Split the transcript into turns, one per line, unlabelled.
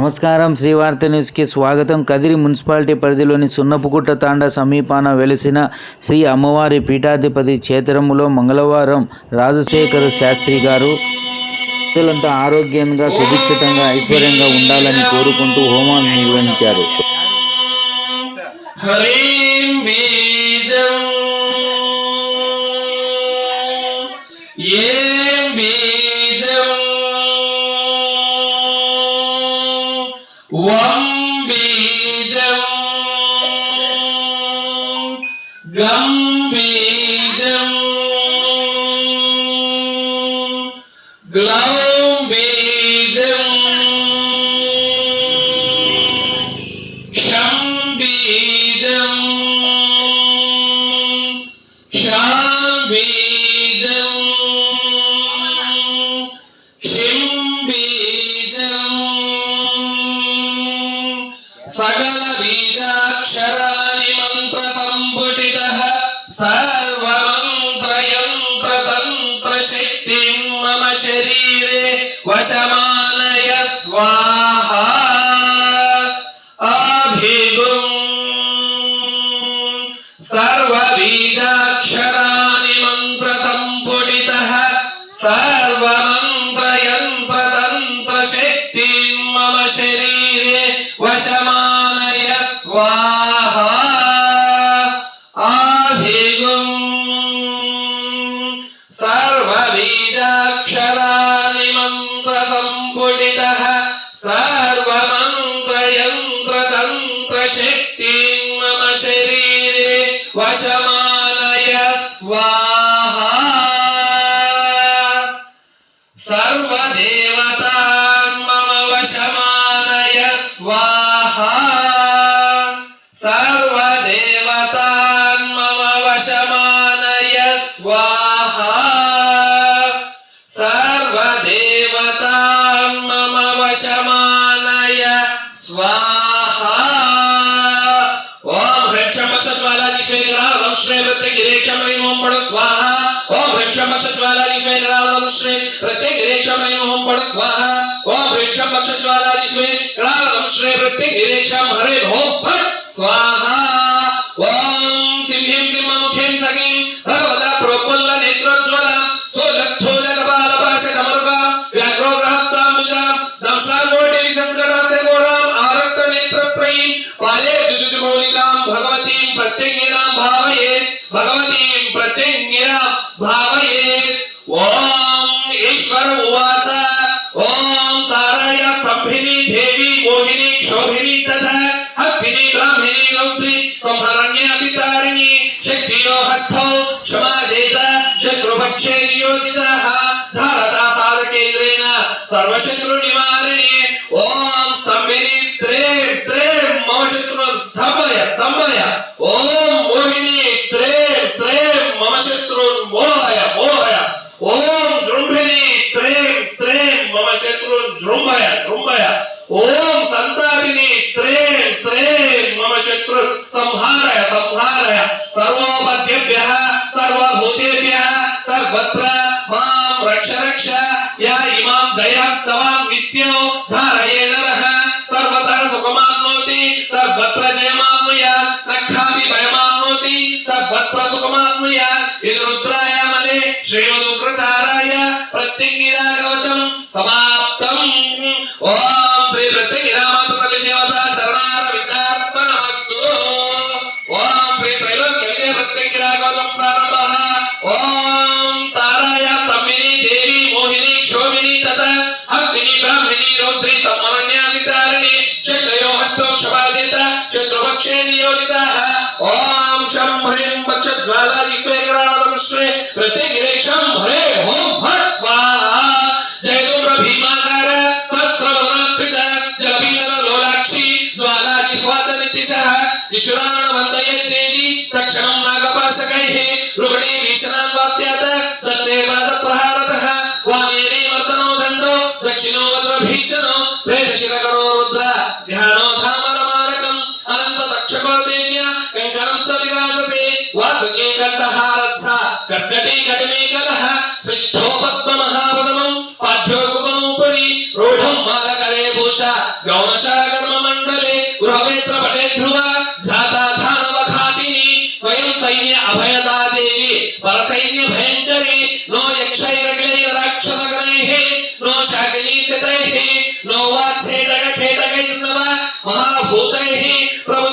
నమస్కారం. శ్రీవార్త న్యూస్కి స్వాగతం. కదిరి మున్సిపాలిటీ పరిధిలోని సున్నపుగుట్ట తాండా సమీపాన వెలిసిన శ్రీ అమ్మవారి పీఠాధిపతి క్షేత్రములో మంగళవారం రాజశేఖర శాస్త్రి గారు భక్తులంతా ఆరోగ్యంగా, సుభిక్షితంగా, ఐశ్వర్యంగా ఉండాలని కోరుకుంటూ హోమాలు నిర్వహించారు.
వం బీజం గం బీజం గ్లౌ బీజం క్షం బీజం క్షాం బీజం క్షిం బీజం సకల బీజాక్షరాణి మంత్ర సంపుటితః సర్వమంత్ర యంత్ర తంత్ర శక్తిం మమ శరీరే వశమానయ స్వాహా అభిగుం సర్వ బీజాక్షరాణి మంత్ర సంపుటితః సర్వమంత్ర యంత్ర తంత్ర శక్తిం మమ శరీరే వశమానయ స్వాహా అభిగుం సర్వ బీజాక్షరాణి మంత్ర సంపుటితః సర్వమంత్ర యంత్ర తంత్ర శక్తిం మమ శరీరే వశమానయ స్వాహా సర్వదేవతాన్ మమ వశమానయ స్వాహా సర్వదేవతాన్ మమ వశమానయ స్వాహా సర్వదేవతాన్ మమ వశమానయ స్వాహా ఓం హ్రీక్షమక్షజ్వాలాజిష్వేగ్రహాదం శ్రీ ప్రత్యేగిరేక్షం ఓం పడు స్వాహా ఓం హ్రీక్షమక్షజ్వాలాజిష్వేగ్రహాదం శ్రీ ప్రత్యేగిరేక్షం ఓం పడు స్వాహా ఓం హ్రీక్షమక్షజ్వాలాజిష్వేగ్రహాదం శ్రీ ప్రత్యేగిరేక్షం హరే ఓం ఫట్ స్వాహా ఓం సింహీం సింహముఖీం సఖీం భగవతా ప్రోత్పల్ల నేత్రోజ్వలం స్థూల కపాల పాశకమరుకాం వ్యాఘ్రోగ్రహస్తాంబుజాం దంశ్రాగోటి విసంకటాశఘోరాం ఆరక్త నేత్రత్రయీం పాలే దుదుమౌలికాం భగవతీం ప్రత్యంగిరాం భావయేత్ భగవతీం ప్రత్యంగిరాం భావయేత్. ఓం ఈశ్వర ఉవాచ ఓం తారయ స్తంభిని దేవి మోహిని క్షోభిని తథా హస్తిని బ్రాహ్మిణి రౌద్రి సంహరణ్యాసితారిణి శక్తియో హస్థౌ క్షమాదేత శత్రుపక్షే నియోజితః ధారతా సాధకేంద్రేణ సర్వశత్రు నివారిణి. ఓం స్తంభిని స్త్రీం స్త్రీం మమ శత్రున్ స్తంభయ స్తంభయ. ఓం మోహిని స్త్రీం స్త్రీం మమ శత్రున్ మోహయ మోహయ. ఓం జృంభిని స్త్రీం స్త్రీం మమ శత్రున్ జృంభయ జృంభయ. ఓం సంతారిణి స్త్రీం స్త్రీం మమ శత్రున్ సంహారయ సంహారయ. సర్వోపద్యేభ్యః సర్వభూతేభ్యః సర్వత్ర మాం రక్ష రక్ష. యా ఇమాం దయాం స్తవాం నిత్యో ధారయే నరః సర్వతః సుఖమాప్నోతి సర్వత్ర జయమాప్నుయాత్ నఖాపి భయమాప్నోతి సర్వత్ర సుఖమాప్నుయాత్. ఇది రుద్రాయామలే శ్రీమదుగ్రధారాయ ప్రత్యంగిరా కవచం సమాప్తం. ఓం శ్రీ ప్రత్యంగిరామాత తల్లి దేవత చరణార విద్యార్పణమస్తు. ఓం శ్రీ త్రైలోక్య విజయ ప్రత్యంగిరా కవచం ప్రారంభః. ఓం తారాయ స్తంభిని దేవి మోహిని క్షోభిని తథా హస్తిని బ్రాహ్మిణి రౌద్రి సంహరణ్యాసితారిణి శక్తయో హస్తౌ క్షమాదేత శత్రుపక్షే నియోజితః. ఓం శం హ్రీం పక్షజ్వాలాజిష్వేగ్రహాదం శ్రీ ప్రత్యేగిరేక్షం హరే ఓం ఫట్ స్వాహా. జయదుర్గ భీమాకార సహస్రవదనాశ్రిత జలపింగళ లోలాక్షి జ్వాలాజిహ్వాచ నిత్యశః విశ్వరాణ వందయే దేవి తక్షణం నాగపాశకైః రుగణీ వీశనాన్ వాస్యాత్ దత్తే పాదప్రహారతః వామేనే వర్తనో దండో దక్షిణో వజ్రభీషణో ప్రేతశిరకరో రుద్ర ధ్యానో ధామరమారకం అనంత తక్షకో దేవ్య కంకణం చ విరాజతే వాసుకే కంఠహారత్స కర్కటే కటిమే కలః పృష్ఠో పద్మ మహాపదమం పాఠ్యో కుమనోపరి రూఢం మాలకరే భూష गौनशाकर्म मंडले गृहवेत्र पटे ध्रुव जाता धानव घातिनी स्वयं सैन्य अभयदा देवी पर सैन्य भयंकरी नो यक्षैरगलै राक्षसगणैः नो शाकिनी सितैः नो वात्सेदक खेटकैर्नव महाभूतैः प्रभु